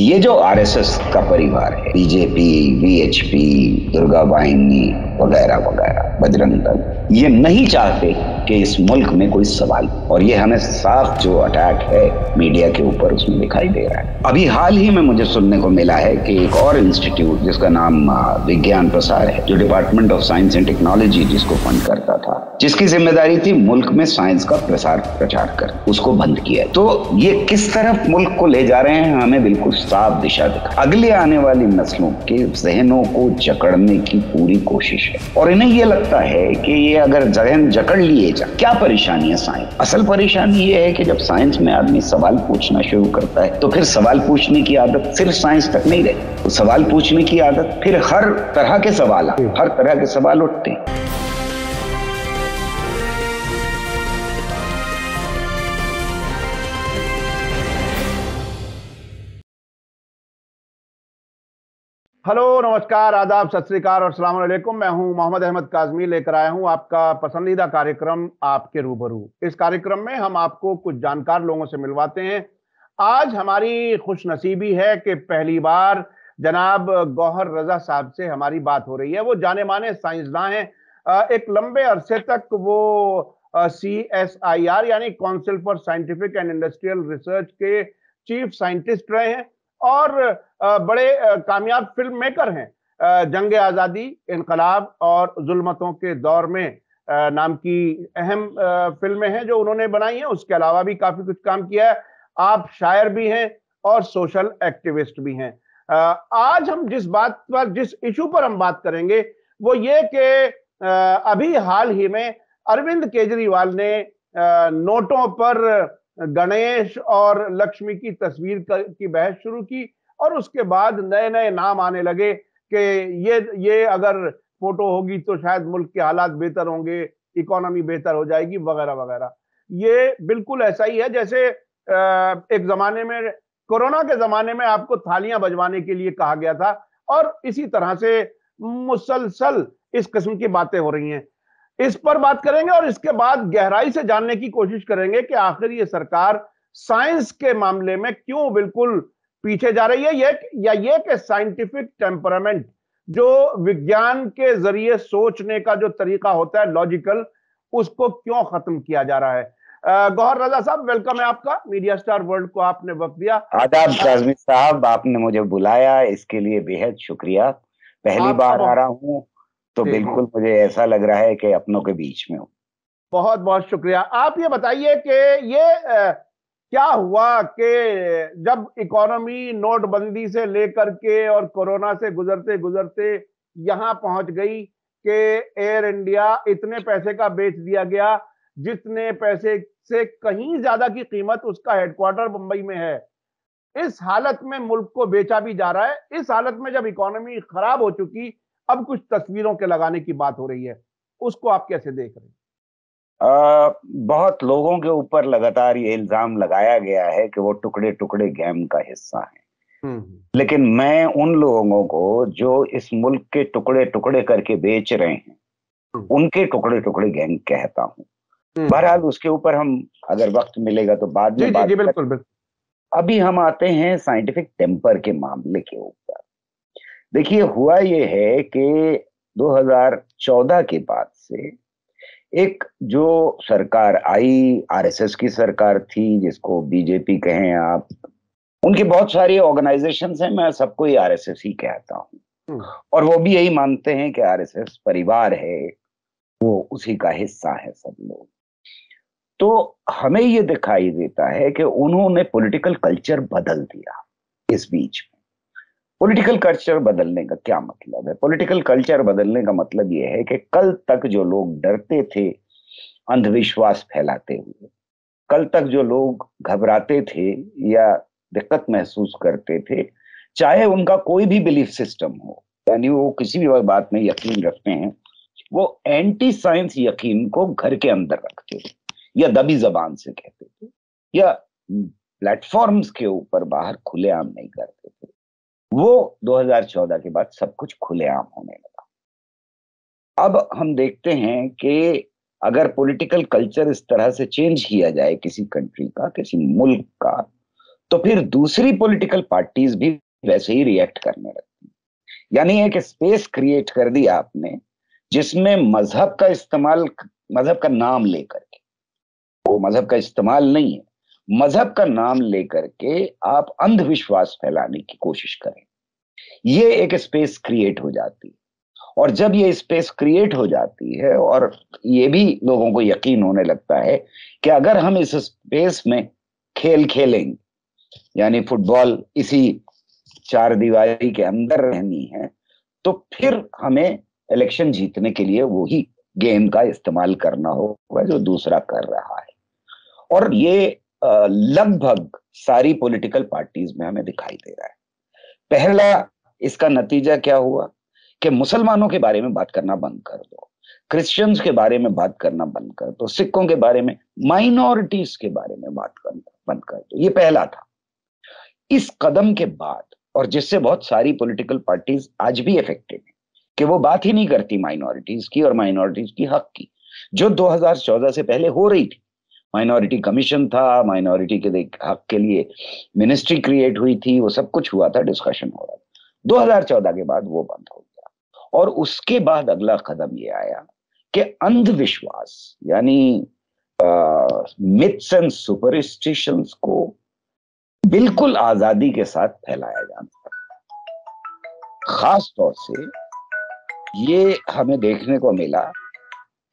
ये जो आरएसएस का परिवार है, बीजेपी, वीएचपी, दुर्गा वाहिनी वगैरह वगैरह, बजरंग दल, ये नहीं चाहते कि इस मुल्क में कोई सवाल, और ये हमें साफ जो अटैक है मीडिया के ऊपर उसमें दिखाई दे रहा है। अभी हाल ही में मुझे सुनने को मिला है कि एक और इंस्टीट्यूट जिसका नाम विज्ञान प्रसार है, जो department of science and technology जिसको फंड करता था, जिसकी जिम्मेदारी थी मुल्क में साइंस का प्रसार प्रचार कर, उसको बंद किया। तो ये किस तरफ मुल्क को ले जा रहे हैं हमें बिल्कुल साफ दिशा दिखा। अगले आने वाली नस्लों के जहनों को जकड़ने की पूरी कोशिश है, और इन्हें ये लगता है कि ये अगर जहन जकड़ लिए क्या परेशानी है साइंस। असल परेशानी ये है कि जब साइंस में आदमी सवाल पूछना शुरू करता है तो फिर सवाल पूछने की आदत सिर्फ साइंस तक नहीं रहती, तो सवाल पूछने की आदत फिर हर तरह के सवाल उठते हैं। हेलो, नमस्कार, आदाब, सत श्री अकाल और अस्सलाम वालेकुम। मैं हूं मोहम्मद अहमद काज़मी, लेकर आया हूं आपका पसंदीदा कार्यक्रम आपके रूबरू। इस कार्यक्रम में हम आपको कुछ जानकार लोगों से मिलवाते हैं। आज हमारी खुशनसीबी है कि पहली बार जनाब गौहर रजा साहब से हमारी बात हो रही है। वो जाने माने साइंसदान हैं। एक लंबे अरसे तक वो CSIR यानी council for scientific and industrial research के चीफ साइंटिस्ट रहे हैं और बड़े कामयाब फिल्म मेकर हैं। जंग आज़ादी, इनकलाब और जुल्मतों के दौर में नाम की अहम फिल्में हैं जो उन्होंने बनाई हैं। उसके अलावा भी काफी कुछ काम किया है। आप शायर भी हैं और सोशल एक्टिविस्ट भी हैं। आज हम जिस इशू पर हम बात करेंगे वो ये कि अभी हाल ही में अरविंद केजरीवाल ने नोटों पर गणेश और लक्ष्मी की तस्वीर की बहस शुरू की, और उसके बाद नए नए नाम आने लगे कि ये अगर फोटो होगी तो शायद मुल्क के हालात बेहतर होंगे, इकोनॉमी बेहतर हो जाएगी, वगैरह वगैरह। ये बिल्कुल ऐसा ही है जैसे एक जमाने में, कोरोना के जमाने में आपको थालियां बजवाने के लिए कहा गया था, और इसी तरह से मुसलसल इस किस्म की बातें हो रही हैं। इस पर बात करेंगे और इसके बाद गहराई से जानने की कोशिश करेंगे कि आखिर ये सरकार साइंस के मामले में क्यों बिल्कुल पीछे जा रही है, ये कि साइंटिफिक टेम्परामेंट, जो विज्ञान के जरिए सोचने का जो तरीका होता है लॉजिकल, उसको क्यों खत्म किया जा रहा है। गौहर रजा साहब, वेलकम है आपका। मीडिया स्टार वर्ल्ड को आपने वक्त दिया। आदाब काज़मी साहब, आपने मुझे बुलाया, इसके लिए बेहद शुक्रिया। पहली बार आ रहा हूँ तो बिल्कुल मुझे ऐसा लग रहा है कि अपनों के बीच में हूँ। बहुत बहुत शुक्रिया। आप ये बताइए कि ये क्या हुआ कि जब इकोनॉमी नोटबंदी से लेकर के और कोरोना से गुजरते गुजरते यहां पहुंच गई कि एयर इंडिया इतने पैसे का बेच दिया गया, जितने पैसे से कहीं ज्यादा की कीमत उसका हेडक्वार्टर मुंबई में है। इस हालत में मुल्क को बेचा भी जा रहा है। इस हालत में जब इकोनॉमी खराब हो चुकी, अब कुछ तस्वीरों के लगाने की बात हो रही है, उसको आप कैसे देख रहे हैं? बहुत लोगों के ऊपर लगातार ये इल्जाम लगाया गया है कि वो टुकड़े टुकड़े गेम का हिस्सा है, लेकिन मैं उन लोगों को जो इस मुल्क के टुकड़े टुकड़े करके बेच रहे हैं उनके टुकड़े टुकड़े गैंग कहता हूँ। बहरहाल उसके ऊपर हम अगर वक्त मिलेगा तो बाद में बात बिल्कुल बिल्कुल। अभी हम आते हैं साइंटिफिक टेम्पर के मामले के ऊपर। देखिए, हुआ ये है कि 2014 के बाद से एक जो सरकार आई, आरएसएस की सरकार थी, जिसको बीजेपी कहें आप, उनकी बहुत सारी ऑर्गेनाइजेशंस हैं, मैं सबको ही आरएसएस ही कहता हूँ, और वो भी यही मानते हैं कि आरएसएस परिवार है, वो उसी का हिस्सा है सब लोग। तो हमें ये दिखाई देता है कि उन्होंने पॉलिटिकल कल्चर बदल दिया इस बीच में। पॉलिटिकल कल्चर बदलने का क्या मतलब है? पॉलिटिकल कल्चर बदलने का मतलब यह है कि कल तक जो लोग डरते थे अंधविश्वास फैलाते हुए, कल तक जो लोग घबराते थे या दिक्कत महसूस करते थे, चाहे उनका कोई भी बिलीफ सिस्टम हो, यानी वो किसी भी बात में यकीन रखते हैं, वो एंटी साइंस यकीन को घर के अंदर रखते थे या दबी जबान से कहते थे या प्लेटफॉर्म्स के ऊपर बाहर खुलेआम नहीं करते थे। वो 2014 के बाद सब कुछ खुलेआम होने लगा। अब हम देखते हैं कि अगर पॉलिटिकल कल्चर इस तरह से चेंज किया जाए किसी कंट्री का, किसी मुल्क का, तो फिर दूसरी पॉलिटिकल पार्टीज भी वैसे ही रिएक्ट करने लगती। यानी एक स्पेस क्रिएट कर दिया आपने जिसमें मजहब का इस्तेमाल, मजहब का नाम लेकर के, वो मजहब का इस्तेमाल नहीं है, मजहब का नाम लेकर के आप अंधविश्वास फैलाने की कोशिश करें, ये एक स्पेस क्रिएट हो जाती है। और जब ये स्पेस क्रिएट हो जाती है और ये भी लोगों को यकीन होने लगता है कि अगर हम इस स्पेस में खेल खेलेंगे, यानी फुटबॉल इसी चार दीवारी के अंदर रहनी है, तो फिर हमें इलेक्शन जीतने के लिए वही गेम का इस्तेमाल करना होगा जो दूसरा कर रहा है। और ये लगभग सारी पॉलिटिकल पार्टीज में हमें दिखाई दे रहा है। पहला इसका नतीजा क्या हुआ कि मुसलमानों के बारे में बात करना बंद कर दो, क्रिश्चियंस के बारे में बात करना बंद कर दो, सिखों के बारे में, माइनॉरिटीज के बारे में बात करना बंद कर दो। ये पहला था। इस कदम के बाद, और जिससे बहुत सारी पॉलिटिकल पार्टीज आज भी इफेक्टेड है कि वो बात ही नहीं करती माइनॉरिटीज की और माइनॉरिटीज की हक की, जो 2014 से पहले हो रही थी। माइनॉरिटी कमीशन था, माइनॉरिटी के हक के लिए मिनिस्ट्री क्रिएट हुई थी, वो सब कुछ हुआ था, डिस्कशन हो रहा था। 2014 के बाद वो बंद हो गया। और उसके बाद अगला कदम ये आया कि अंधविश्वास यानी मिथ्स एंड सुपरस्टिशंस को बिल्कुल आजादी के साथ फैलाया जाता है। खास तौर से ये हमें देखने को मिला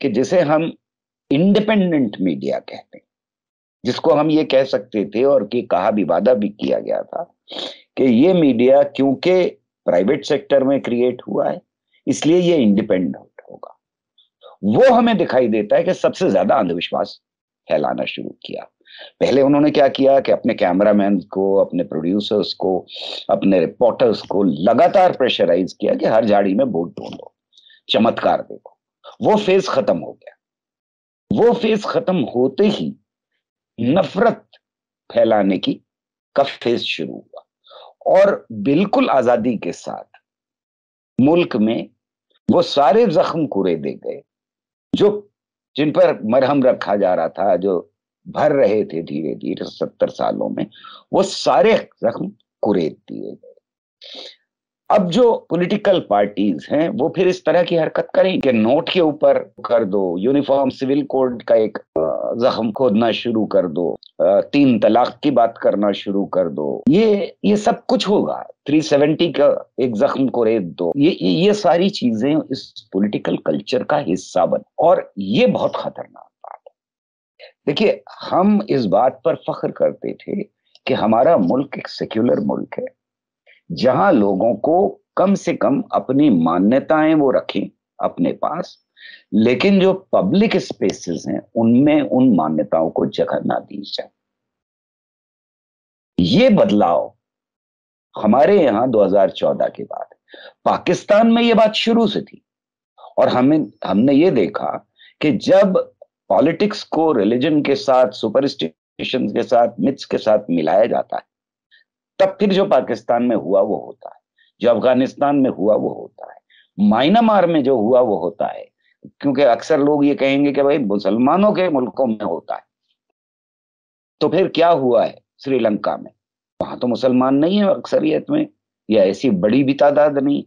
कि जिसे हम इंडिपेंडेंट मीडिया कहते हैं, जिसको हम ये कह सकते थे और कि कहा भी, वादा भी किया गया था कि ये मीडिया क्योंकि प्राइवेट सेक्टर में क्रिएट हुआ है इसलिए ये इंडिपेंडेंट होगा, वो हमें दिखाई देता है कि सबसे ज्यादा अंधविश्वास फैलाना शुरू किया। पहले उन्होंने क्या किया कि अपने कैमरामैन को, अपने प्रोड्यूसर्स को, अपने रिपोर्टर्स को लगातार प्रेशराइज किया कि हर झाड़ी में वोट ढूंढो, चमत्कार देखो। वो फेज खत्म हो गया। वो फेज खत्म होते ही नफरत फैलाने की का फेज शुरू हुआ और बिल्कुल आजादी के साथ मुल्क में वो सारे जख्म कुरेदे गए जो, जिन पर मरहम रखा जा रहा था, जो भर रहे थे धीरे धीरे 70 सालों में, वो सारे जख्म कुरेद दिए गए। अब जो पॉलिटिकल पार्टीज हैं वो फिर इस तरह की हरकत करें कि नोट के ऊपर कर दो, यूनिफॉर्म सिविल कोड का एक जख्म खोदना शुरू कर दो, 3 तलाक की बात करना शुरू कर दो, ये सब कुछ होगा, 370 का एक जख्म को रेत दो, ये सारी चीजें इस पॉलिटिकल कल्चर का हिस्सा बन, और ये बहुत खतरनाक बात है। देखिए, हम इस बात पर फख्र करते थे कि हमारा मुल्क एक सेक्युलर मुल्क है जहां लोगों को कम से कम अपनी मान्यताएं वो रखें अपने पास, लेकिन जो पब्लिक स्पेसेस हैं उनमें उन मान्यताओं को जगह ना दी जाए। ये बदलाव हमारे यहां 2014 के बाद, पाकिस्तान में ये बात शुरू से थी। और हमने ये देखा कि जब पॉलिटिक्स को रिलीजन के साथ, सुपरस्टिशन के साथ, मिथ्स के साथ मिलाया जाता है, तब फिर जो पाकिस्तान में हुआ वो होता है, जो अफगानिस्तान में हुआ वो होता है, म्यांमार में जो हुआ वो होता है। क्योंकि अक्सर लोग ये कहेंगे कि भाई मुसलमानों के मुल्कों में होता है, तो फिर क्या हुआ है श्रीलंका में? वहां तो मुसलमान नहीं है अक्सरियत में, या ऐसी बड़ी भी तादाद नहीं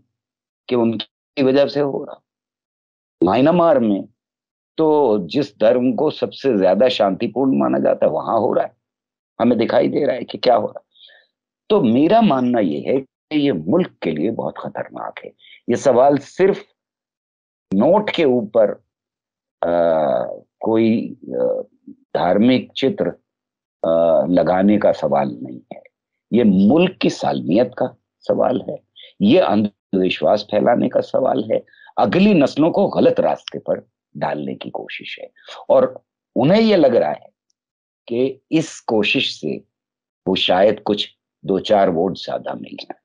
कि उनकी वजह से हो रहा। म्यांमार में तो जिस धर्म को सबसे ज्यादा शांतिपूर्ण माना जाता है वहां हो रहा है, हमें दिखाई दे रहा है कि क्या हो रहा है। तो मेरा मानना यह है कि ये मुल्क के लिए बहुत खतरनाक है। ये सवाल सिर्फ नोट के ऊपर कोई धार्मिक चित्र लगाने का सवाल नहीं है, ये मुल्क की सालमियत का सवाल है, ये अंधविश्वास फैलाने का सवाल है, अगली नस्लों को गलत रास्ते पर डालने की कोशिश है। और उन्हें यह लग रहा है कि इस कोशिश से वो शायद कुछ 2-4 वोट ज्यादा मिल जाए।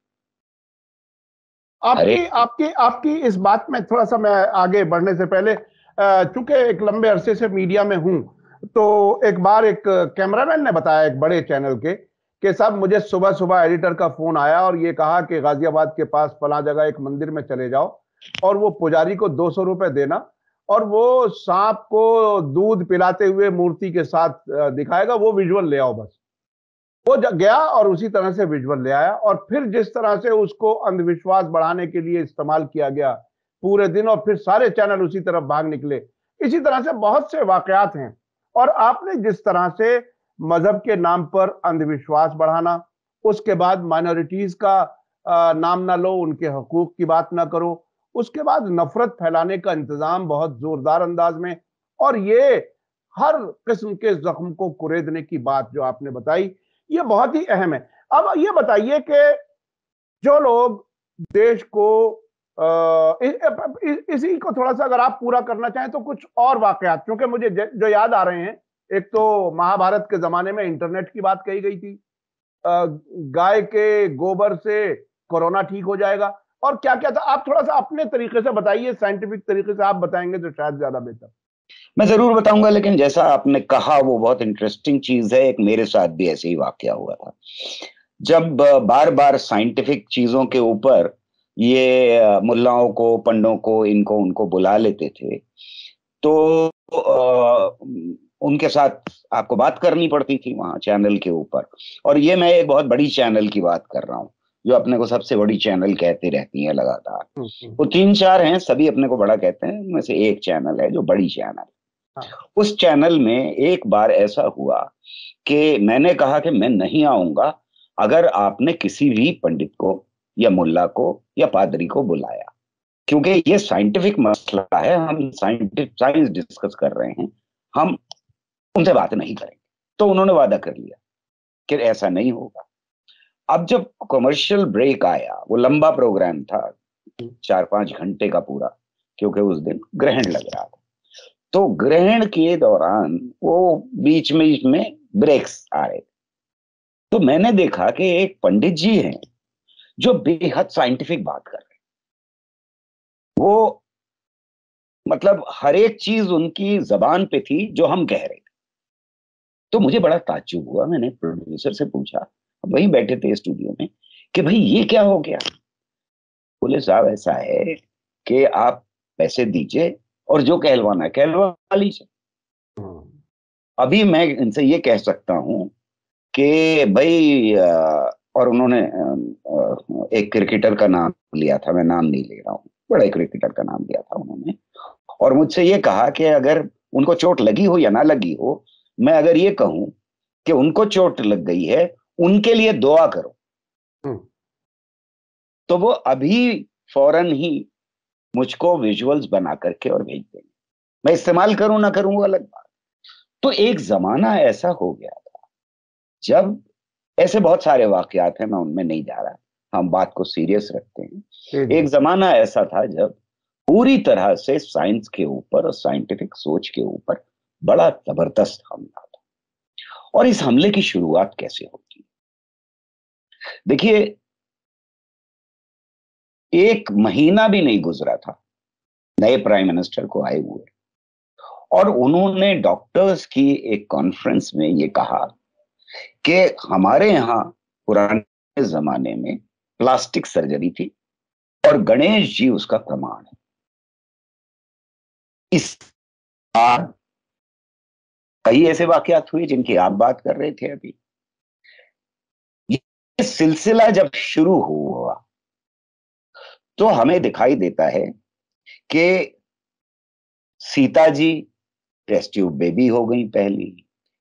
आपकी आपकी आपकी इस बात में थोड़ा सा मैं आगे बढ़ने से पहले, चूंकि एक लंबे अरसे से मीडिया में हूं, तो एक बार एक कैमरामैन ने बताया एक बड़े चैनल के कि साहब मुझे सुबह सुबह एडिटर का फोन आया और ये कहा कि गाजियाबाद के पास फला जगह एक मंदिर में चले जाओ और वो पुजारी को 200 रुपए देना और वो सांप को दूध पिलाते हुए मूर्ति के साथ दिखाएगा, वो विजुअल ले आओ बस। वो गया और उसी तरह से विजुअल ले आया, और फिर जिस तरह से उसको अंधविश्वास बढ़ाने के लिए इस्तेमाल किया गया पूरे दिन, और फिर सारे चैनल उसी तरफ भाग निकले। इसी तरह से बहुत से वाकयात हैं। और आपने जिस तरह से मजहब के नाम पर अंधविश्वास बढ़ाना, उसके बाद माइनॉरिटीज का नाम ना लो, उनके हकूक की बात ना करो, उसके बाद नफरत फैलाने का इंतजाम बहुत जोरदार अंदाज में, और ये हर किस्म के जख्म को कुरेदने की बात जो आपने बताई, ये बहुत ही अहम है। अब ये बताइए कि जो लोग देश को इसी को थोड़ा सा अगर आप पूरा करना चाहें तो कुछ और वाकयात, क्योंकि मुझे जो याद आ रहे हैं, एक तो महाभारत के जमाने में इंटरनेट की बात कही गई थी, गाय के गोबर से कोरोना ठीक हो जाएगा, और क्या क्या था। आप थोड़ा सा अपने तरीके से बताइए, साइंटिफिक तरीके से आप बताएंगे तो शायद ज्यादा बेहतर। मैं जरूर बताऊंगा, लेकिन जैसा आपने कहा वो बहुत इंटरेस्टिंग चीज है। एक मेरे साथ भी ऐसे ही वाकया हुआ था। जब बार बार साइंटिफिक चीजों के ऊपर ये मुल्लाओं को, पंडों को, इनको उनको बुला लेते थे, तो उनके साथ आपको बात करनी पड़ती थी वहां चैनल के ऊपर। और ये मैं एक बहुत बड़ी चैनल की बात कर रहा हूँ, जो अपने को सबसे बड़ी चैनल कहती रहती है लगातार। वो तीन चार हैं, सभी अपने को बड़ा कहते हैं, उनमें से एक चैनल है जो बड़ी चैनल। हाँ। उस चैनल में एक बार ऐसा हुआ कि मैंने कहा कि मैं नहीं आऊंगा अगर आपने किसी भी पंडित को या मुल्ला को या पादरी को बुलाया, क्योंकि ये साइंटिफिक मसला है, हम साइंस डिस्कस कर रहे हैं, हम उनसे बात नहीं करेंगे। तो उन्होंने वादा कर लिया कि ऐसा नहीं होगा। अब जब कमर्शियल ब्रेक आया, वो लंबा प्रोग्राम था, 4-5 घंटे का पूरा, क्योंकि उस दिन ग्रहण लग रहा था। तो ग्रहण के दौरान वो बीच में ब्रेक्स आ रहे थे। तो मैंने देखा कि एक पंडित जी हैं जो बेहद साइंटिफिक बात कर रहे हैं। वो मतलब हर एक चीज उनकी जबान पे थी जो हम कह रहे थे। तो मुझे बड़ा ताज्जुब हुआ। मैंने प्रोड्यूसर से पूछा, वहीं बैठे थे स्टूडियो में, कि भाई ये क्या हो गया। बोले साहब ऐसा है कि आप पैसे दीजिए और जो कहलवाना कहलवा लीजिए। अभी मैं इनसे ये कह सकता हूं कि भाई और उन्होंने एक क्रिकेटर का नाम लिया था, मैं नाम नहीं ले रहा हूँ, बड़ा क्रिकेटर का नाम लिया था उन्होंने, और मुझसे ये कहा कि अगर उनको चोट लगी हो या ना लगी हो, मैं अगर ये कहूं कि उनको चोट लग गई है, उनके लिए दुआ करो, तो वो अभी फौरन ही मुझको विजुअल्स बना करके और भेज देंगे। मैं इस्तेमाल करूं ना करूं वो अलग बात। तो एक जमाना ऐसा हो गया था जब, ऐसे बहुत सारे वाकयात हैं, मैं उनमें नहीं जा रहा, हम बात को सीरियस रखते हैं। एक जमाना ऐसा था जब पूरी तरह से साइंस के ऊपर और साइंटिफिक सोच के ऊपर बड़ा जबरदस्त हमला था। और इस हमले की शुरुआत कैसे होती है? देखिए, एक महीना भी नहीं गुजरा था नए प्राइम मिनिस्टर को आए हुए, और उन्होंने डॉक्टर्स की एक कॉन्फ्रेंस में ये कहा कि हमारे यहां पुराने जमाने में प्लास्टिक सर्जरी थी और गणेश जी उसका प्रमाण है। इस बार कई ऐसे वाकयात हुए जिनकी आप बात कर रहे थे अभी। ये सिलसिला जब शुरू हुआ तो हमें दिखाई देता है कि Sita ji test tube baby हो गई पहली।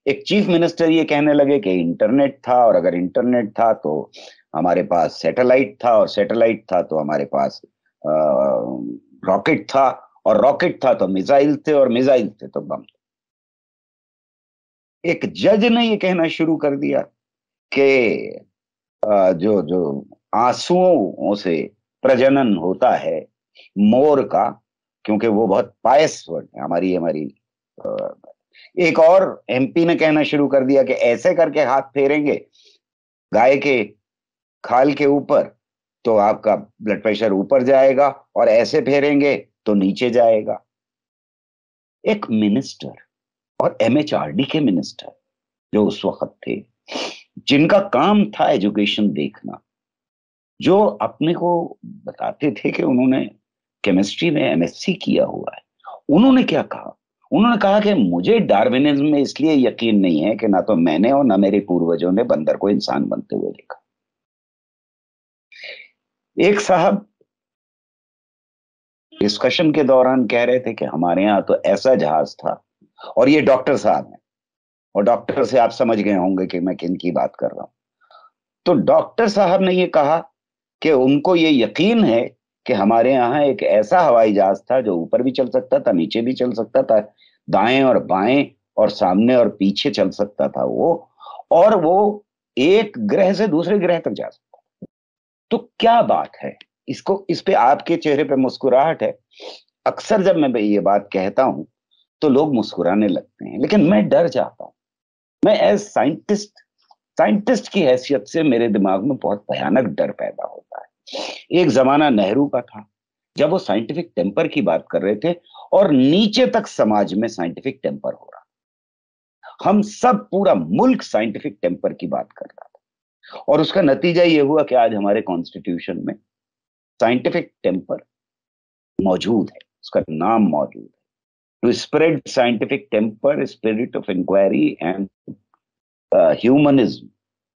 एक चीफ मिनिस्टर ये कहने लगे कि इंटरनेट था, और अगर इंटरनेट था तो हमारे पास सैटेलाइट था, और सैटेलाइट था तो हमारे पास रॉकेट था, और रॉकेट था तो मिसाइल थे, और मिसाइल थे तो बम। एक जज ने ये कहना शुरू कर दिया कि जो जो आंसुओं से प्रजनन होता है मोर का, क्योंकि वो बहुत पायस वर्ड है, हमारी हमारी एक और एमपी ने कहना शुरू कर दिया कि ऐसे करके हाथ फेरेंगे गाय के खाल के ऊपर तो आपका ब्लड प्रेशर ऊपर जाएगा, और ऐसे फेरेंगे तो नीचे जाएगा। एक मिनिस्टर, और एमएचआरडी के मिनिस्टर जो उस वक्त थे, जिनका काम था एजुकेशन देखना, जो अपने को बताते थे कि उन्होंने केमिस्ट्री में एमएससी किया हुआ है, उन्होंने क्या कहा? उन्होंने कहा कि मुझे डार्विनिज्म में इसलिए यकीन नहीं है कि ना तो मैंने और ना मेरे पूर्वजों ने बंदर को इंसान बनते हुए देखा। एक साहब डिस्कशन के दौरान कह रहे थे कि हमारे यहाँ तो ऐसा जहाज था, और ये डॉक्टर साहब हैं, और डॉक्टर से आप समझ गए होंगे कि मैं किन की बात कर रहा हूं। तो डॉक्टर साहब ने ये कहा कि उनको ये यकीन है कि हमारे यहाँ एक ऐसा हवाई जहाज था जो ऊपर भी चल सकता था, नीचे भी चल सकता था, दाएं और बाएं और सामने और पीछे चल सकता था वो, और वो एक ग्रह से दूसरे ग्रह तक जा सकता। तो क्या बात है, इसको इस पे आपके चेहरे पे मुस्कुराहट है। अक्सर जब मैं ये बात कहता हूं तो लोग मुस्कुराने लगते हैं, लेकिन मैं डर जाता हूं। मैं एज साइंटिस्ट की हैसियत से मेरे दिमाग में बहुत भयानक डर पैदा होता है। एक जमाना नेहरू का था जब वो साइंटिफिक टेम्पर की बात कर रहे थे, और नीचे तक समाज में साइंटिफिक टेम्पर हो रहा। हम सब, पूरा मुल्क साइंटिफिक टेम्पर की बात कर रहा था, और उसका नतीजा ये हुआ कि आज हमारे कॉन्स्टिट्यूशन में साइंटिफिक टेम्पर मौजूद है, उसका नाम मौजूद है, to spread scientific temper, spirit of inquiry and humanism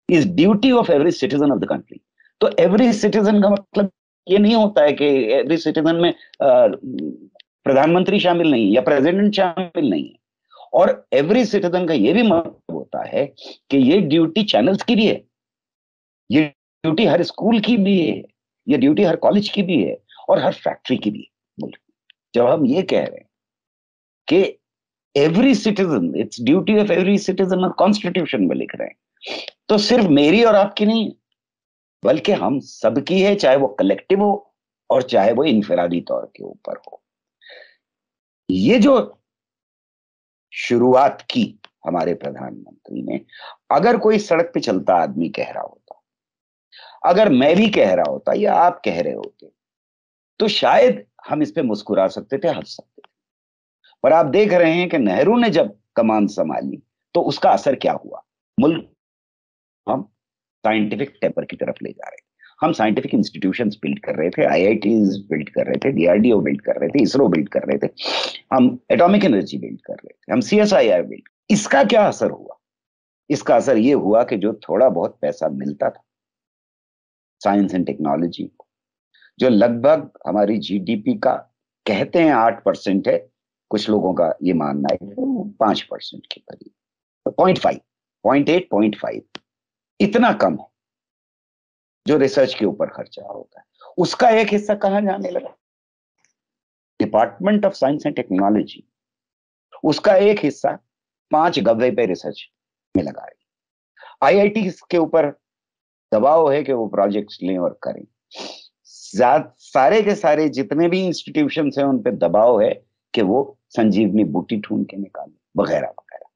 is duty of every citizen of the country. तो एवरी सिटीजन का मतलब ये नहीं होता है कि एवरी सिटीजन में प्रधानमंत्री शामिल नहीं या प्रेसिडेंट शामिल नहीं है, और एवरी सिटीजन का ये भी मतलब होता है कि ये ड्यूटी चैनल्स की भी है, ये ड्यूटी हर स्कूल की भी है, ये ड्यूटी हर कॉलेज की भी है, और हर फैक्ट्री की भी है। जब हम ये कह रहे हैं कि every citizen, it's duty of every citizen, और कॉन्स्टिट्यूशन में लिख रहे हैं, तो सिर्फ मेरी और आपकी नहीं है, बल्कि हम सबकी है, चाहे वो कलेक्टिव हो और चाहे वो इनफरादी तौर के ऊपर हो। ये जो शुरुआत की हमारे प्रधानमंत्री ने, अगर कोई सड़क पे चलता आदमी कह रहा होता, अगर मैं भी कह रहा होता या आप कह रहे होते, तो शायद हम इस पे मुस्कुरा सकते थे, हंस सकते थे। पर आप देख रहे हैं कि नेहरू ने जब कमान संभाली तो उसका असर क्या हुआ। मुल्क हम साइंटिफिक टेम्पर की तरफ ले जा रहे थे। हम साइंटिफिक इंस्टीट्यूशंस बिल्ड कर रहे थे, आईआईटीज बिल्ड कर रहे थे, डीआरडीओ बिल्ड कर रहे थे, इसरो बिल्ड कर रहे थे, हम एटॉमिक एनर्जी बिल्ड कर रहे थे, हम सीएसआईआर बिल्ड। इसका क्या असर हुआ? इसका असर यह हुआ कि जो थोड़ा बहुत पैसा मिलता था साइंस एंड टेक्नोलॉजी को, जो लगभग हमारी जीडीपी का कहते हैं 8% है, कुछ लोगों का ये मानना है 5% के करीब, 0.5, 0.8, 0.5, इतना कम है जो रिसर्च के ऊपर खर्चा होता है। उसका एक हिस्सा कहां जाने लगा? Department of science and technology उसका एक हिस्सा 5 गव्वे पे रिसर्च में लगा रही। आईआईटी के ऊपर दबाव है कि वो प्रोजेक्ट्स लें और करें। सारे के सारे जितने भी इंस्टीट्यूशन हैं उन पे दबाव है कि वो संजीवनी बूटी ढूंढ के निकालें, वगैरह वगैरह।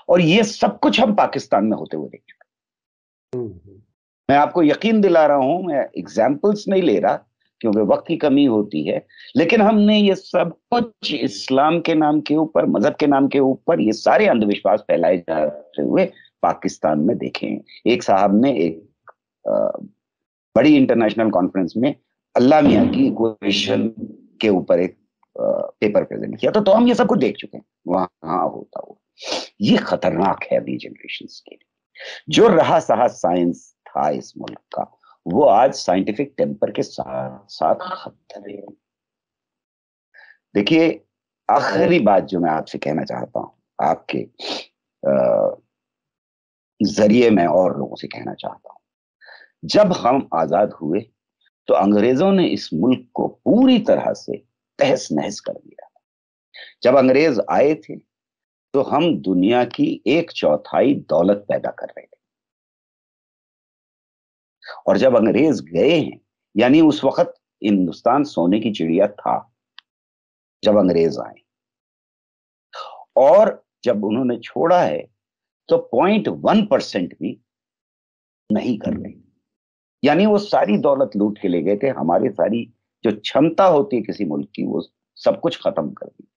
और ये सब कुछ हम पाकिस्तान में होते हुए देख चुके हैं। मैं आपको यकीन दिला रहा हूं, मैं एग्जाम्पल्स नहीं ले रहा क्योंकि वक्त की कमी होती है, लेकिन हमने ये सब कुछ इस्लाम के नाम के ऊपर, मजहब के नाम के ऊपर, ये सारे अंधविश्वास फैलाए जाते हुए पाकिस्तान में देखे हैं। एक साहब ने एक बड़ी इंटरनेशनल कॉन्फ्रेंस में अल्लाह मियां की इक्वेशन के ऊपर एक पेपर प्रेजेंट किया, तो हम ये सब कुछ देख चुके हैं वहां होता हुआ। ये खतरनाक है अभी जनरेशन के लिए। जो रहा सहा साइंस था इस मुल्क का, वो आज साइंटिफिक टेम्पर के साथ साथ खतरे है। देखिए, आखिरी बात जो मैं आपसे कहना चाहता हूं, आपके जरिए मैं और लोगों से कहना चाहता हूं, जब हम आजाद हुए तो अंग्रेजों ने इस मुल्क को पूरी तरह से तहस नहस कर दिया। जब अंग्रेज आए थे तो हम दुनिया की 1/4 दौलत पैदा कर रहे थे, और जब अंग्रेज गए हैं, यानी उस वक्त हिंदुस्तान सोने की चिड़िया था जब अंग्रेज आए, और जब उन्होंने छोड़ा है तो 0.1% भी नहीं कर रहे। यानी वो सारी दौलत लूट के ले गए थे, हमारी सारी जो क्षमता होती है किसी मुल्क की वो सब कुछ खत्म कर दी।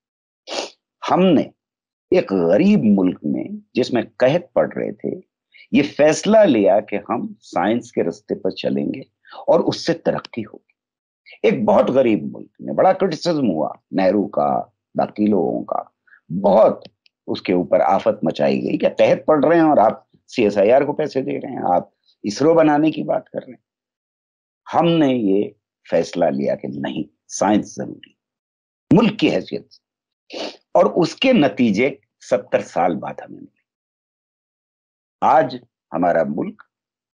हमने एक गरीब मुल्क में जिसमें कहत पड़ रहे थे, ये फैसला लिया कि हम साइंस के रास्ते पर चलेंगे और उससे तरक्की होगी। एक बहुत गरीब मुल्क में बड़ा क्रिटिसिज्म हुआ नेहरू का, बाकी लोगों का, बहुत उसके ऊपर आफत मचाई गई कि तहत पढ़ रहे हैं और आप CSIR को पैसे दे रहे हैं, आप इसरो बनाने की बात कर रहे हैं। हमने ये फैसला लिया कि नहीं, साइंस जरूरी, मुल्क की हैसियत से, और उसके नतीजे 70 साल बाद हमें मिले। आज हमारा मुल्क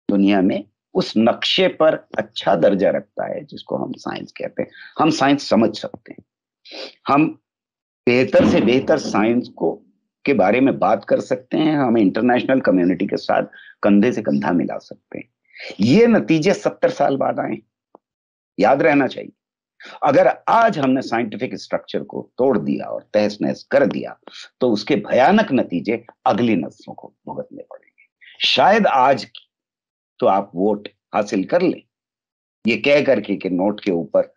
दुनिया में उस नक्शे पर अच्छा दर्जा रखता है जिसको हम साइंस कहते हैं। हम साइंस समझ सकते हैं, हम बेहतर से बेहतर साइंस को के बारे में बात कर सकते हैं, हम इंटरनेशनल कम्युनिटी के साथ कंधे से कंधा मिला सकते हैं। ये नतीजे 70 साल बाद आए, याद रहना चाहिए। अगर आज हमने साइंटिफिक स्ट्रक्चर को तोड़ दिया और तहस नहस कर दिया तो उसके भयानक नतीजे अगली नस्लों को भुगतने पड़ेंगे। शायद आज तो आप वोट हासिल कर लें ये कह करके कि नोट के ऊपर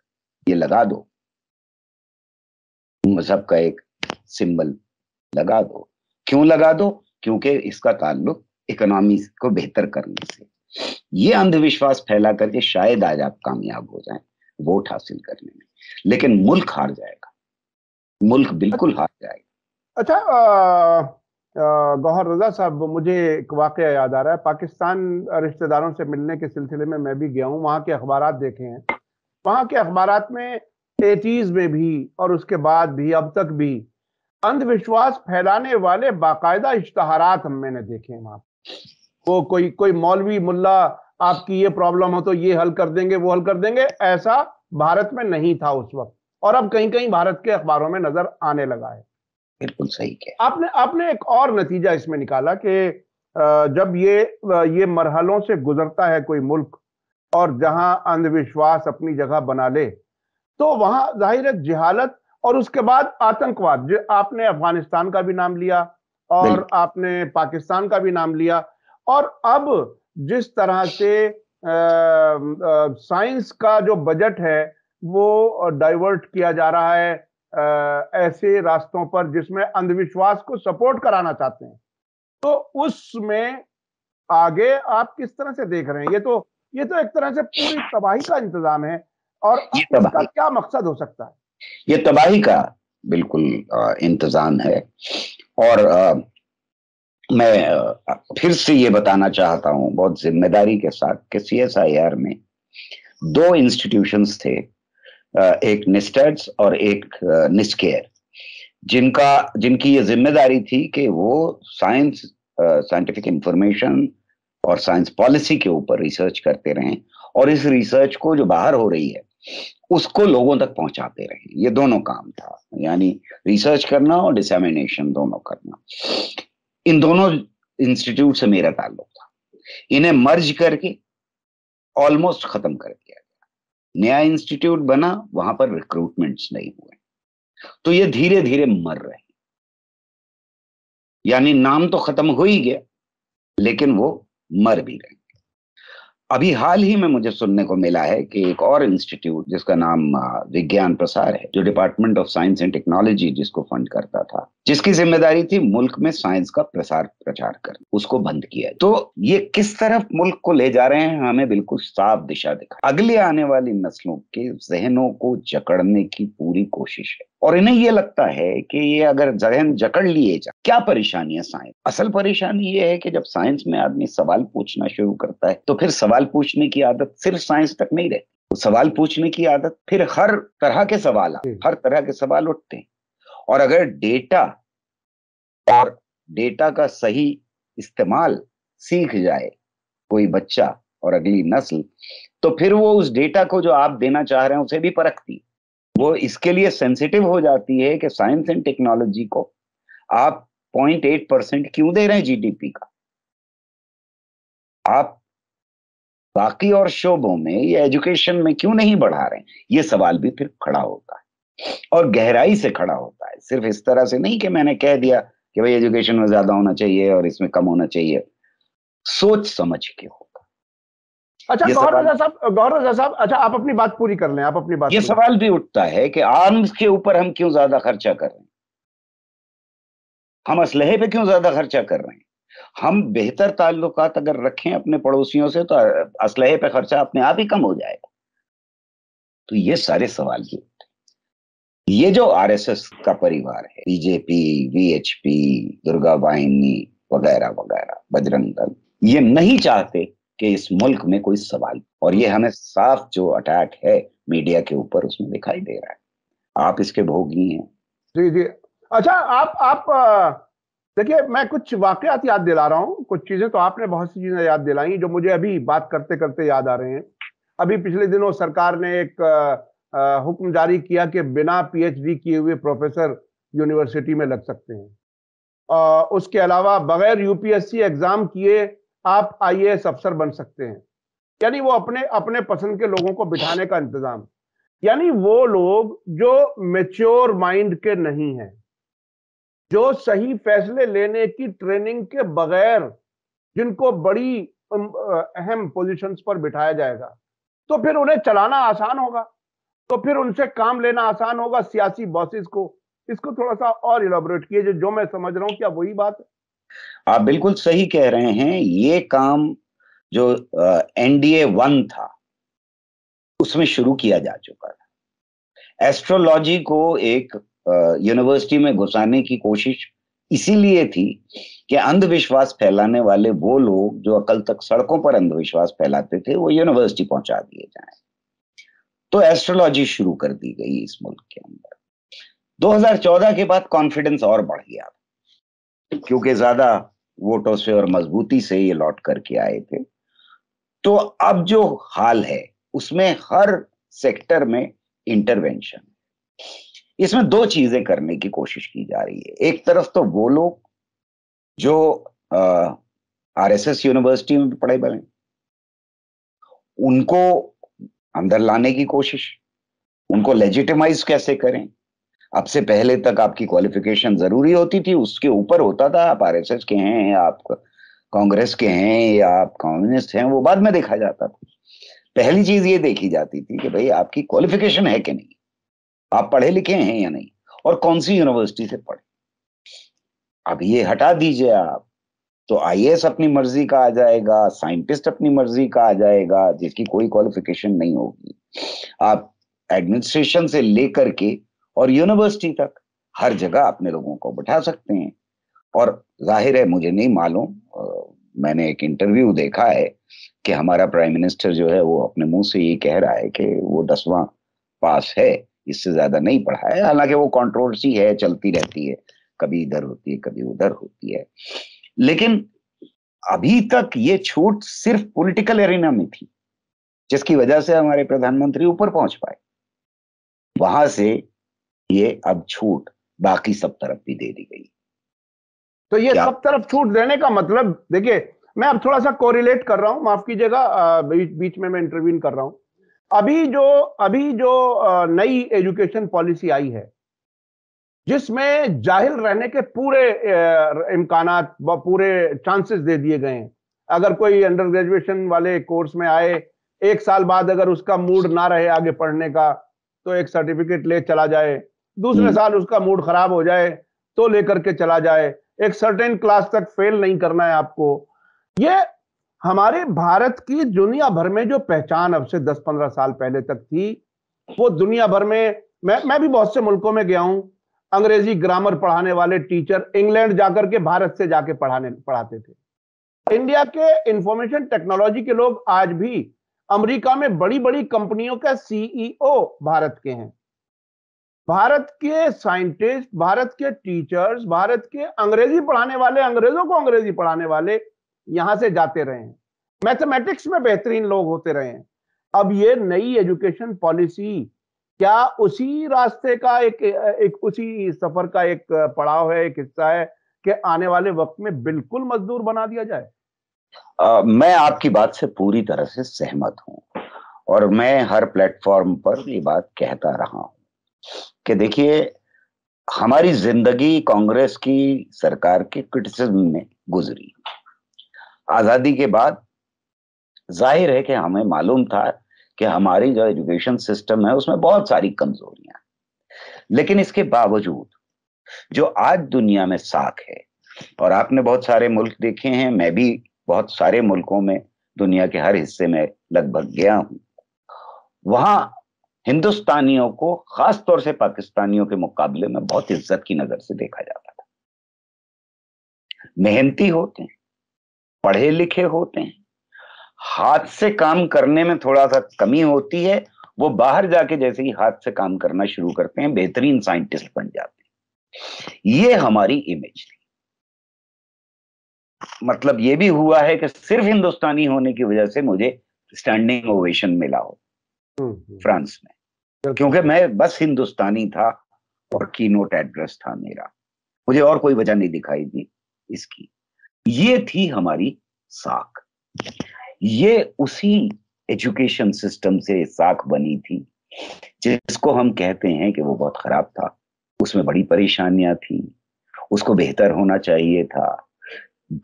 ये लगा दो, मजहब का एक सिंबल लगा दो। क्यों लगा दो? क्योंकि इसका ताल्लुक इकोनॉमी को बेहतर करने से। ये अंधविश्वास फैला करके शायद आज आप कामयाब हो जाएं वोट हासिल करने में, लेकिन मुल्क हार जाएगा, मुल्क बिल्कुल हार जाएगा। अच्छा, गौहर रजा साहब, मुझे एक वाकया याद आ रहा है। पाकिस्तान रिश्तेदारों से मिलने के सिलसिले में मैं भी गया हूँ, वहाँ के अखबारात देखे हैं। वहाँ के अखबारात में 80s में भी और उसके बाद भी अब तक भी अंधविश्वास फैलाने वाले बाकायदा इश्तहारात मैंने देखे हैं वहाँ। वो कोई मौलवी मुल्ला आपकी ये प्रॉब्लम हो तो ये हल कर देंगे, वो हल कर देंगे, ऐसा भारत में नहीं था उस वक्त, और अब कहीं कहीं भारत के अखबारों में नजर आने लगा है। बिल्कुल सही कहा आपने एक और नतीजा इसमें निकाला कि जब ये मरहलों से गुजरता है कोई मुल्क और जहां अंधविश्वास अपनी जगह बना ले, तो वहां जाहिर है जिहालत और उसके बाद आतंकवाद, जो आपने अफगानिस्तान का भी नाम लिया और आपने पाकिस्तान का भी नाम लिया, और अब जिस तरह से साइंस का जो बजट है वो डाइवर्ट किया जा रहा है ऐसे रास्तों पर जिसमें अंधविश्वास को सपोर्ट कराना चाहते हैं, तो उसमें आगे आप किस तरह से देख रहे हैं? ये तो एक तरह से पूरी तबाही का इंतजाम है, और इसका क्या मकसद हो सकता है? ये तबाही का बिल्कुल इंतजाम है। और मैं फिर से ये बताना चाहता हूं बहुत जिम्मेदारी के साथ कि CSIR में 2 इंस्टीट्यूशंस थे, एक निस्टेड्स और एक निस्केयर, जिनकी ये जिम्मेदारी थी कि वो साइंटिफिक इंफॉर्मेशन और साइंस पॉलिसी के ऊपर रिसर्च करते रहें और इस रिसर्च को जो बाहर हो रही है उसको लोगों तक पहुंचाते रहें। ये दोनों काम था, यानी रिसर्च करना और डिसेमिनेशन दोनों करना। इन दोनों इंस्टीट्यूट से मेरा ताल्लुक था। इन्हें मर्ज करके ऑलमोस्ट खत्म कर दिया गया। नया इंस्टीट्यूट बना, वहां पर रिक्रूटमेंट्स नहीं हुए, तो ये धीरे धीरे मर रहे, यानी नाम तो खत्म हो ही गया लेकिन वो मर भी रहे। अभी हाल ही में मुझे सुनने को मिला है कि एक और इंस्टीट्यूट जिसका नाम विज्ञान प्रसार है, जो department of science and technology जिसको फंड करता था, जिसकी जिम्मेदारी थी मुल्क में साइंस का प्रचार करना, उसको बंद किया। तो ये किस तरफ मुल्क को ले जा रहे हैं हमें बिल्कुल साफ दिशा दिखा। अगले आने वाली नस्लों के जहनों को जकड़ने की पूरी कोशिश है, और इन्हें ये लगता है कि ये अगर जहन जकड़ लिए जाए, क्या परेशानी है साइंस? असल परेशानी ये है कि जब साइंस में आदमी सवाल पूछना शुरू करता है तो फिर सवाल पूछने की आदत सिर्फ साइंस तक नहीं रहती, तो सवाल पूछने की आदत फिर हर तरह के सवाल उठते हैं। और अगर डेटा का सही इस्तेमाल सीख जाए कोई बच्चा और अगली नस्ल, तो फिर वो उस डेटा को जो आप देना चाह रहे हैं उसे भी परखती, वो इसके लिए सेंसिटिव हो जाती है कि साइंस एंड टेक्नोलॉजी को आप 0.8% क्यों दे रहे हैं GDP का, आप बाकी और शोबों में या एजुकेशन में क्यों नहीं बढ़ा रहे हैं? ये सवाल भी फिर खड़ा होता है और गहराई से खड़ा होता है। सिर्फ इस तरह से नहीं कि मैंने कह दिया कि भाई एजुकेशन में ज्यादा होना चाहिए और इसमें कम होना चाहिए, सोच समझ के होगा। अच्छा गौहर रजा साहब, अच्छा आप अपनी बात पूरी कर लें, आप अपनी बात। ये सवाल भी उठता है कि आर्म्स के ऊपर हम क्यों ज्यादा खर्चा कर रहे हैं, हम असलहे पे क्यों ज्यादा खर्चा कर रहे हैं? हम बेहतर ताल्लुकात अगर रखें अपने पड़ोसियों से तो असलहे पे खर्चा अपने आप ही कम हो जाएगा। तो ये सारे सवाल भी उठते हैं। ये जो आरएसएस का परिवार है, बीजेपी, वीएचपी, दुर्गा वाहिनी वगैरह वगैरह, बजरंग दल, ये नहीं चाहते कि इस मुल्क में कोई सवाल, और ये हमें साफ जो अटैक है मीडिया के ऊपर उसमें दिखाई दे रहा है। आप इसके भोगी हैं। जी जी। अच्छा, आप देखिए, मैं कुछ वाकयात याद दिला रहा हूँ, कुछ चीजें तो आपने बहुत सी चीजें याद दिलाई जो मुझे अभी बात करते करते याद आ रहे हैं। अभी पिछले दिनों सरकार ने एक हुक्म जारी किया कि बिना पीएचडी किए हुए प्रोफेसर यूनिवर्सिटी में लग सकते हैं। उसके अलावा बगैर यूपीएससी एग्जाम किए आप आईएएस अफसर बन सकते हैं। यानी वो अपने अपने पसंद के लोगों को बिठाने का इंतजाम। यानी वो लोग जो मेच्योर माइंड के नहीं हैं, जो सही फैसले लेने की ट्रेनिंग के बगैर जिनको बड़ी अहम पोजीशंस पर बिठाया जाएगा, तो फिर उन्हें चलाना आसान होगा, तो फिर उनसे काम लेना आसान होगा सियासी बॉसेस को। इसको थोड़ा सा और इलाबोरेट कीजिए, जो मैं समझ रहा हूं, क्या वही बात है? आप बिल्कुल सही कह रहे हैं। ये काम जो एनडीए 1 था उसमें शुरू किया जा चुका था। एस्ट्रोलॉजी को एक यूनिवर्सिटी में घुसाने की कोशिश इसीलिए थी कि अंधविश्वास फैलाने वाले वो लोग जो अकल तक सड़कों पर अंधविश्वास फैलाते थे वो यूनिवर्सिटी पहुंचा दिए जाएं। तो एस्ट्रोलॉजी शुरू कर दी गई इस मुल्क के अंदर। 2014 के बाद कॉन्फिडेंस और बढ़ गया क्योंकि ज्यादा वोटों से और मजबूती से ये लौट करके आए थे। तो अब जो हाल है उसमें हर सेक्टर में इंटरवेंशन। इसमें दो चीजें करने की कोशिश की जा रही है। एक तरफ तो वो लोग जो आरएसएस यूनिवर्सिटी में पढ़े बने उनको अंदर लाने की कोशिश, उनको लेजिटिमाइज कैसे करें। अब से पहले तक आपकी क्वालिफिकेशन जरूरी होती थी, उसके ऊपर होता था आप आरएसएस के हैं या आप कांग्रेस के हैं या आप कम्युनिस्ट हैं, वो बाद में देखा जाता था। पहली चीज ये देखी जाती थी कि भाई आपकी क्वालिफिकेशन है कि नहीं, आप पढ़े लिखे हैं या नहीं, और कौन सी यूनिवर्सिटी से पढ़े। अब ये हटा दीजिए आप, तो आईएएस अपनी मर्जी का आ जाएगा, साइंटिस्ट अपनी मर्जी का आ जाएगा जिसकी कोई क्वालिफिकेशन नहीं होगी। आप एडमिनिस्ट्रेशन से लेकर के और यूनिवर्सिटी तक हर जगह अपने लोगों को बैठा सकते हैं। और जाहिर है, मुझे नहीं मालूम, मैंने एक इंटरव्यू देखा है कि हमारा प्राइम मिनिस्टर जो है वो अपने मुंह से ये कह रहा है कि वो 10वां पास है, इससे ज्यादा नहीं पढ़ा है। हालांकि वो कंट्रोवर्सी है, चलती रहती है, कभी इधर होती है कभी उधर होती है। लेकिन अभी तक ये छूट सिर्फ पॉलिटिकल एरिना में थी, जिसकी वजह से हमारे प्रधानमंत्री ऊपर पहुंच पाए। वहां से ये अब छूट बाकी सब तरफ भी दे दी गई। तो ये क्या सब तरफ छूट देने का मतलब, देखिए, मैं अब थोड़ा सा कोरिलेट कर रहा हूं, माफ कीजिएगा, बीच में मैं इंटरवीन कर रहा हूं। अभी जो नई एजुकेशन पॉलिसी आई है, जिसमें जाहिल रहने के पूरे इम्कानात, पूरे चांसेस दे दिए गए हैं। अगर कोई अंडर ग्रेजुएशन वाले कोर्स में आए, 1 साल बाद अगर उसका मूड ना रहे आगे पढ़ने का, तो एक सर्टिफिकेट ले चला जाए। दूसरे साल उसका मूड खराब हो जाए तो लेकर के चला जाए। एक सर्टेन क्लास तक फेल नहीं करना है आपको। ये हमारे भारत की दुनिया भर में जो पहचान अब से 10-15 साल पहले तक थी, वो दुनिया भर में, मैं भी बहुत से मुल्कों में गया हूं। अंग्रेजी ग्रामर पढ़ाने वाले टीचर इंग्लैंड जाकर के भारत से जाके पढ़ाते थे। इंडिया के इंफॉर्मेशन टेक्नोलॉजी के लोग आज भी अमेरिका में बड़ी बड़ी कंपनियों के सीईओ भारत के हैं। भारत के साइंटिस्ट, भारत के टीचर्स, भारत के अंग्रेजी पढ़ाने वाले, अंग्रेजों को अंग्रेजी पढ़ाने वाले यहां से जाते रहे हैं। मैथमेटिक्स में बेहतरीन लोग होते रहे हैं। अब ये नई एजुकेशन पॉलिसी क्या उसी रास्ते का एक उसी सफर का एक पड़ाव है, एक हिस्सा है कि आने वाले वक्त में बिल्कुल मजदूर बना दिया जाए? मैं आपकी बात से पूरी तरह से सहमत हूं, और मैं हर प्लेटफॉर्म पर ये बात कहता रहा हूं कि देखिए, हमारी जिंदगी कांग्रेस की सरकार के क्रिटिसिज्म में गुजरी। आजादी के बाद जाहिर है कि हमें मालूम था कि हमारी जो एजुकेशन सिस्टम है उसमें बहुत सारी कमजोरियां, लेकिन इसके बावजूद जो आज दुनिया में साख है, और आपने बहुत सारे मुल्क देखे हैं, मैं भी बहुत सारे मुल्कों में दुनिया के हर हिस्से में लगभग गया हूं, वहां हिंदुस्तानियों को खास तौर से पाकिस्तानियों के मुकाबले में बहुत इज्जत की नजर से देखा जाता था। मेहनती होते हैं, पढ़े लिखे होते हैं, हाथ से काम करने में थोड़ा सा कमी होती है, वो बाहर जाके जैसे ही हाथ से काम करना शुरू करते हैं बेहतरीन साइंटिस्ट बन जाते हैं। ये हमारी इमेज थी। मतलब ये भी हुआ है कि सिर्फ हिंदुस्तानी होने की वजह से मुझे स्टैंडिंग ओवेशन मिला हो फ्रांस में, क्योंकि मैं बस हिंदुस्तानी था और कीनोट एड्रेस था मेरा, मुझे और कोई वजह नहीं दिखाई दी इसकी। ये थी हमारी साख। ये उसी एजुकेशन सिस्टम से साख बनी थी जिसको हम कहते हैं कि वो बहुत खराब था, उसमें बड़ी परेशानियां थी, उसको बेहतर होना चाहिए था।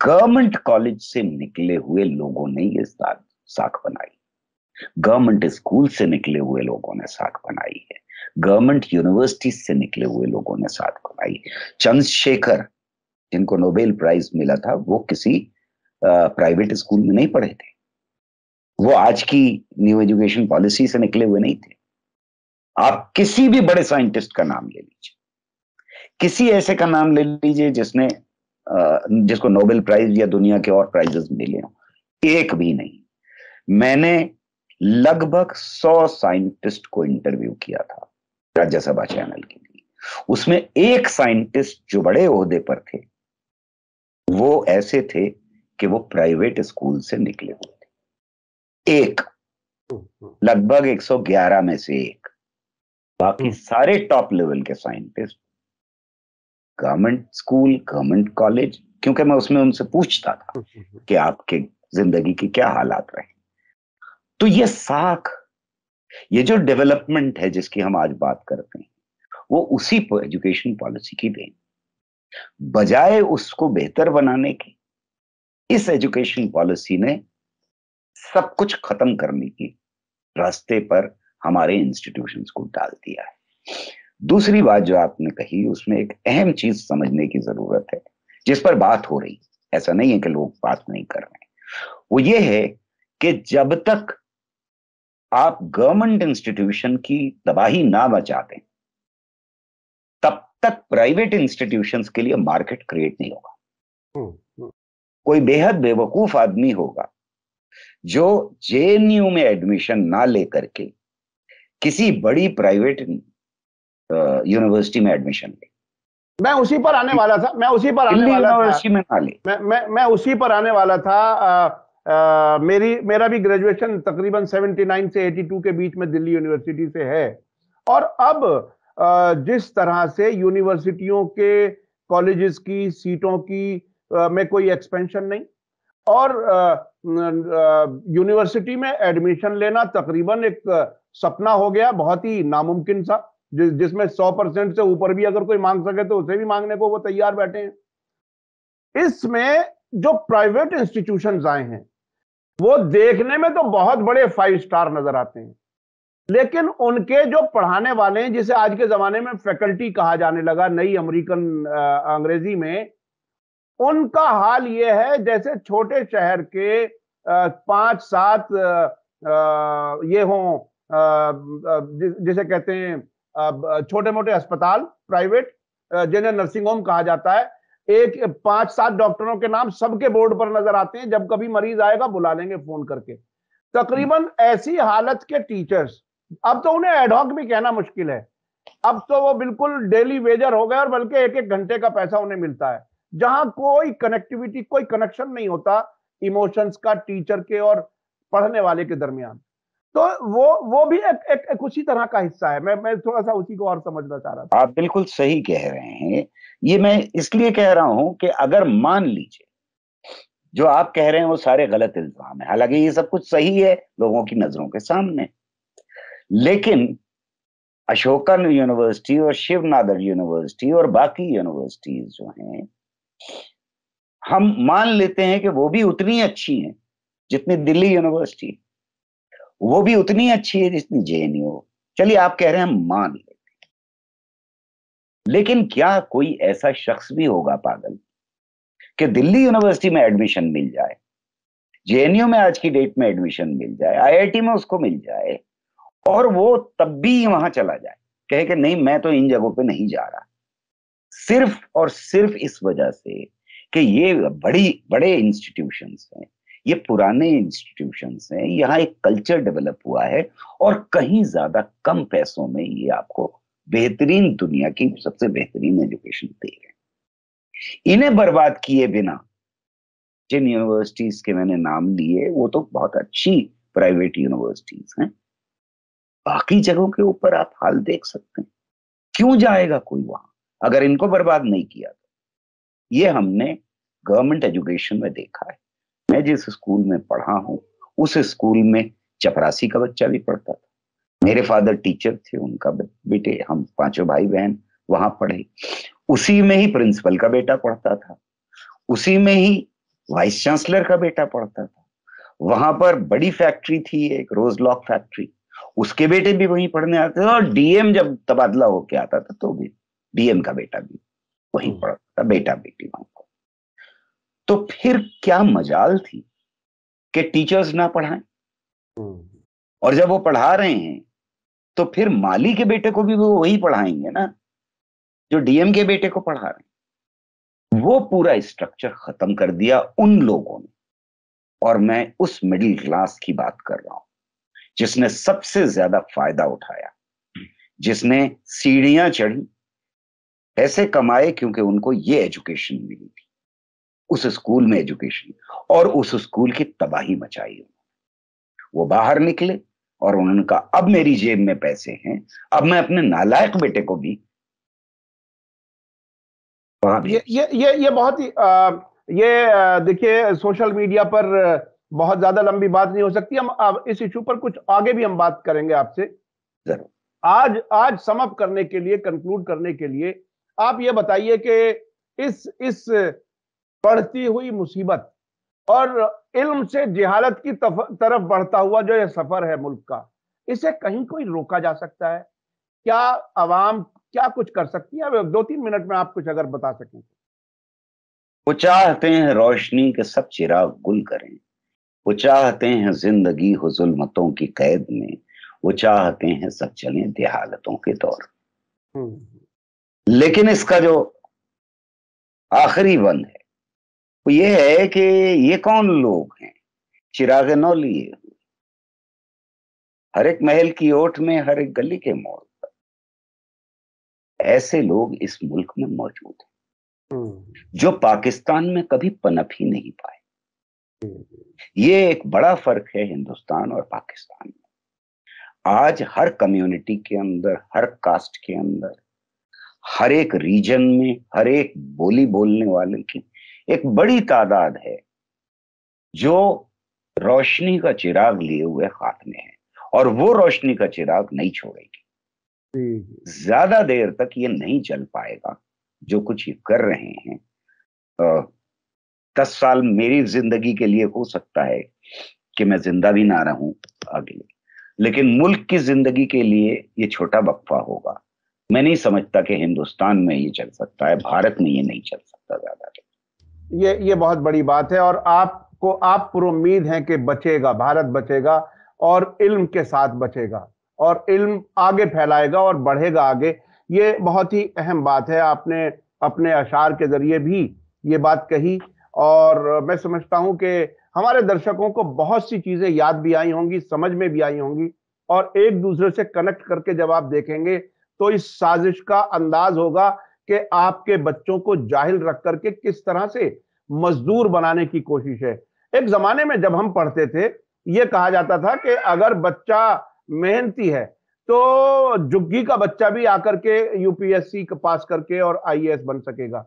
गवर्नमेंट कॉलेज से निकले हुए लोगों ने ये साख बनाई, गवर्नमेंट स्कूल से निकले हुए लोगों ने साख बनाई है, गवर्नमेंट यूनिवर्सिटी से निकले हुए लोगों ने साख बनाई। चंद्रशेखर, जिनको नोबेल प्राइज मिला था, वो किसी प्राइवेट स्कूल में नहीं पढ़े थे, वो आज की न्यू एजुकेशन पॉलिसी से निकले हुए नहीं थे। आप किसी भी बड़े साइंटिस्ट का नाम ले लीजिए, किसी ऐसे का नाम ले लीजिए जिसने जिसको नोबेल प्राइज या दुनिया के और प्राइजेस मिले हो, एक भी नहीं। मैंने लगभग 100 साइंटिस्ट को इंटरव्यू किया था राज्यसभा चैनल के लिए। उसमें एक साइंटिस्ट जो बड़े ओहदे पर थे वो ऐसे थे कि वो प्राइवेट स्कूल से निकले हुए थे, एक, लगभग 111 में से एक। बाकी सारे टॉप लेवल के scientist government school, government college, क्योंकि मैं उसमें उनसे पूछता था कि आपके जिंदगी के क्या हालात रहे। तो ये साख, ये जो डेवलपमेंट है जिसकी हम आज बात करते हैं, वो उसी एजुकेशन पॉलिसी की देन। बजाय उसको बेहतर बनाने की, इस एजुकेशन पॉलिसी ने सब कुछ खत्म करने की रास्ते पर हमारे इंस्टीट्यूशंस को डाल दिया है। दूसरी बात जो आपने कही, उसमें एक अहम चीज समझने की जरूरत है जिस पर बात हो रही, ऐसा नहीं है कि लोग बात नहीं कर रहे हैं, वो ये है कि जब तक आप गवर्नमेंट इंस्टीट्यूशन की तबाही ना बचा दें तब तक प्राइवेट इंस्टीट्यूशंस के लिए मार्केट क्रिएट नहीं होगा। कोई बेहद बेवकूफ आदमी होगा जो जेएनयू में एडमिशन ना लेकर के किसी बड़ी प्राइवेट यूनिवर्सिटी में एडमिशन ले। मैं उसी पर आने वाला था, मैं उसी पर आने वाला था, में ना ले। मैं उसी पर आने वाला था। मेरा भी ग्रेजुएशन तकरीबन 79 से 82 के बीच में दिल्ली यूनिवर्सिटी से है। और अब जिस तरह से यूनिवर्सिटियों के, कॉलेजेस की सीटों की में कोई एक्सपेंशन नहीं, और यूनिवर्सिटी में एडमिशन लेना तकरीबन एक सपना हो गया, बहुत ही नामुमकिन सा, जिसमें 100% से ऊपर भी अगर कोई मांग सके तो उसे भी मांगने को वो तैयार बैठे हैं। इसमें जो प्राइवेट इंस्टीट्यूशंस आए हैं वो देखने में तो बहुत बड़े 5 स्टार नजर आते हैं, लेकिन उनके जो पढ़ाने वाले हैं, जिसे आज के जमाने में फैकल्टी कहा जाने लगा नई अमेरिकन अंग्रेजी में, उनका हाल यह है जैसे छोटे शहर के 5-7 ये हों, जिसे कहते हैं छोटे मोटे अस्पताल प्राइवेट, जिन्हें नर्सिंग होम कहा जाता है। एक 5-7 डॉक्टरों के नाम सबके बोर्ड पर नजर आते हैं, जब कभी मरीज आएगा बुला लेंगे फोन करके। तकरीबन ऐसी हालत के टीचर्स, अब तो उन्हें एडहॉक भी कहना मुश्किल है, अब तो वो बिल्कुल डेली वेजर हो गए, और बल्कि 1-1 घंटे का पैसा उन्हें मिलता है, जहां कोई कनेक्टिविटी, कोई कनेक्शन नहीं होता इमोशंस का टीचर के और पढ़ने वाले के दरमियान। तो वो भी एक उसी तरह का हिस्सा है। मैं थोड़ा सा उसी को और समझना चाह रहा था। आप बिल्कुल सही कह रहे हैं। ये मैं इसलिए कह रहा हूं कि अगर मान लीजिए जो आप कह रहे हैं वो सारे गलत इल्जाम है, हालांकि ये सब कुछ सही है लोगों की नजरों के सामने, लेकिन अशोका यूनिवर्सिटी और शिव नादर यूनिवर्सिटी और बाकी यूनिवर्सिटीज जो हैं, हम मान लेते हैं कि वो भी उतनी अच्छी हैं जितनी दिल्ली यूनिवर्सिटी, वो भी उतनी अच्छी है जितनी जेएनयू। चलिए आप कह रहे हैं हम मान लेते हैं, लेकिन क्या कोई ऐसा शख्स भी होगा पागल कि दिल्ली यूनिवर्सिटी में एडमिशन मिल जाए, जेएनयू में आज की डेट में एडमिशन मिल जाए, आईआईटी में उसको मिल जाए, और वो तब भी वहां चला जाए, कहे कि नहीं मैं तो इन जगहों पे नहीं जा रहा, सिर्फ और सिर्फ इस वजह से कि ये बड़ी बड़े इंस्टीट्यूशंस हैं, ये पुराने इंस्टीट्यूशंस हैं, यहाँ एक कल्चर डेवलप हुआ है और कहीं ज्यादा कम पैसों में ये आपको बेहतरीन, दुनिया की सबसे बेहतरीन एजुकेशन दे रहे हैं। इन्हें बर्बाद किए बिना जिन यूनिवर्सिटीज के मैंने नाम लिए वो तो बहुत अच्छी प्राइवेट यूनिवर्सिटीज हैं, बाकी जगहों के ऊपर आप हाल देख सकते हैं। क्यों जाएगा कोई वहां अगर इनको बर्बाद नहीं किया तो? ये हमने गवर्नमेंट एजुकेशन में देखा है। मैं जिस स्कूल में पढ़ा हूं उस स्कूल में चपरासी का बच्चा भी पढ़ता था, मेरे फादर टीचर थे, उनका बेटे, हम पांचों भाई बहन वहां पढ़े। उसी में ही प्रिंसिपल का बेटा पढ़ता था, उसी में ही वाइस चांसलर का बेटा पढ़ता था। वहां पर बड़ी फैक्ट्री थी एक, रोज लॉक फैक्ट्री, उसके बेटे भी वहीं पढ़ने आते थे। और डीएम जब तबादला होके आता था तो भी डीएम का बेटा भी वहीं पढ़ता था, बेटा बेटी वहां पर। तो फिर क्या मजाल थी कि टीचर्स ना पढ़ाएं, और जब वो पढ़ा रहे हैं तो फिर माली के बेटे को भी वो वही पढ़ाएंगे ना जो डीएम के बेटे को पढ़ा रहे हैं। वो पूरा स्ट्रक्चर खत्म कर दिया उन लोगों ने। और मैं उस मिडिल क्लास की बात कर रहा हूं जिसने सबसे ज्यादा फायदा उठाया, जिसने सीढ़ियां चढ़ी, पैसे कमाए, क्योंकि उनको ये एजुकेशन मिली थी, उस स्कूल में एजुकेशन, और उस स्कूल की तबाही मचाई। वो बाहर निकले और उन्होंने कहा अब मेरी जेब में पैसे हैं, अब मैं अपने नालायक बेटे को भी वहां भी। ये बहुत ही देखिए सोशल मीडिया पर बहुत ज्यादा लंबी बात नहीं हो सकती, हम अब इस इशू पर कुछ आगे भी हम बात करेंगे आपसे जरूर। आज आज सम अप करने के लिए, कंक्लूड करने के लिए आप ये बताइए कि इस बढ़ती हुई मुसीबत और इल्म से जिहालत की तरफ बढ़ता हुआ जो ये सफर है मुल्क का, इसे कहीं कोई रोका जा सकता है क्या? आवाम क्या कुछ कर सकती है? 2-3 मिनट में आप कुछ अगर बता सकें। वो चाहते हैं रोशनी के सब चिराग गुल करें, वो चाहते हैं जिंदगी हो जुल्मतों की कैद में, वो चाहते हैं सब चलें देहालतों के दौर। लेकिन इसका जो आखिरी वन है वो ये है कि ये कौन लोग हैं चिराग नौ लिए, हर एक महल की ओट में, हर एक गली के मोड़ पर ऐसे लोग इस मुल्क में मौजूद हैं जो पाकिस्तान में कभी पनप ही नहीं पाए। ये एक बड़ा फर्क है हिंदुस्तान और पाकिस्तान में। आज हर कम्युनिटी के अंदर, हर कास्ट के अंदर, हर एक रीजन में, हर एक बोली बोलने वाले की एक बड़ी तादाद है जो रोशनी का चिराग लिए हुए हाथ में है, और वो रोशनी का चिराग नहीं छोड़ेगी। ज्यादा देर तक ये नहीं चल पाएगा जो कुछ ये कर रहे हैं। 10 साल मेरी जिंदगी के लिए हो सकता है कि मैं जिंदा भी ना रहूं अगले, लेकिन मुल्क की जिंदगी के लिए ये छोटा वक्फा होगा। मैं नहीं समझता कि हिंदुस्तान में ये चल सकता है, भारत में ये नहीं चल सकता ज्यादा। ये बहुत बड़ी बात है और आप पर उम्मीद है कि बचेगा, भारत बचेगा और इल्म के साथ बचेगा और इल्म आगे फैलाएगा और बढ़ेगा आगे। ये बहुत ही अहम बात है, आपने अपने अशार के जरिए भी ये बात कही और मैं समझता हूं कि हमारे दर्शकों को बहुत सी चीजें याद भी आई होंगी, समझ में भी आई होंगी और एक दूसरे से कनेक्ट करके जब आप देखेंगे तो इस साजिश का अंदाज होगा कि आपके बच्चों को जाहिल रख करके किस तरह से मजदूर बनाने की कोशिश है। एक जमाने में जब हम पढ़ते थे यह कहा जाता था कि अगर बच्चा मेहनती है तो जुग्गी का बच्चा भी आकर के यूपीएससी पास करके और आईएएस बन सकेगा।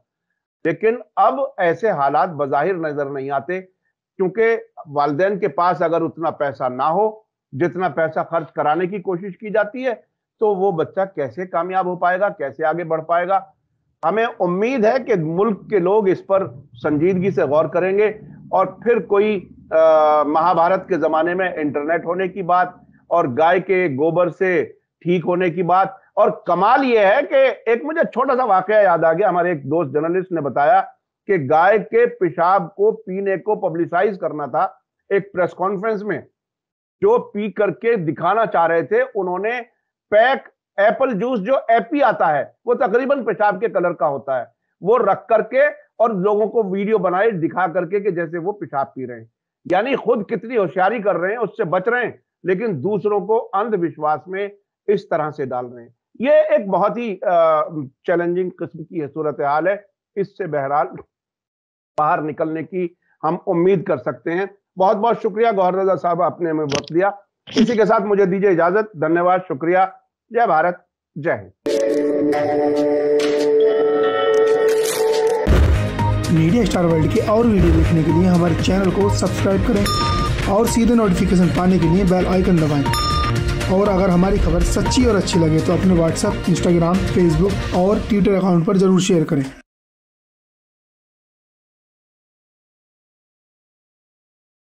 लेकिन अब ऐसे हालात बज़ाहिर नजर नहीं आते क्योंकि वालिदैन के पास अगर उतना पैसा ना हो जितना पैसा खर्च कराने की कोशिश की जाती है तो वो बच्चा कैसे कामयाब हो पाएगा, कैसे आगे बढ़ पाएगा। हमें उम्मीद है कि मुल्क के लोग इस पर संजीदगी से गौर करेंगे और फिर कोई महाभारत के जमाने में इंटरनेट होने की बात और गाय के गोबर से ठीक होने की बात। और कमाल यह है कि एक मुझे छोटा सा वाकया याद आ गया, हमारे एक दोस्त जर्नलिस्ट ने बताया कि गाय के पेशाब को पीने को पब्लिसाइज करना था एक प्रेस कॉन्फ्रेंस में, जो पी करके दिखाना चाह रहे थे, उन्होंने पैक एप्पल जूस जो एपी आता है, वो तकरीबन पेशाब के कलर का होता है, वो रख करके और लोगों को वीडियो बनाए दिखा करके कि जैसे वो पेशाब पी रहे हैं। यानी खुद कितनी होशियारी कर रहे हैं, उससे बच रहे हैं, लेकिन दूसरों को अंधविश्वास में इस तरह से डाल रहे हैं। ये एक बहुत ही चैलेंजिंग किस्म की सूरत हाल है। इससे बहरहाल बाहर निकलने की हम उम्मीद कर सकते हैं। बहुत बहुत शुक्रिया गौहर रजा साहब, आपने हमें वक्त दिया। इसी के साथ मुझे दीजिए इजाजत। धन्यवाद, शुक्रिया। जय भारत, जय हिंद। मीडिया स्टार वर्ल्ड के और वीडियो देखने के लिए हमारे चैनल को सब्सक्राइब करें और सीधे नोटिफिकेशन पाने के लिए बेल आइकन दबाएं। और अगर हमारी खबर सच्ची और अच्छी लगे तो अपने व्हाट्सएप, इंस्टाग्राम, फेसबुक और ट्विटर अकाउंट पर जरूर शेयर करें।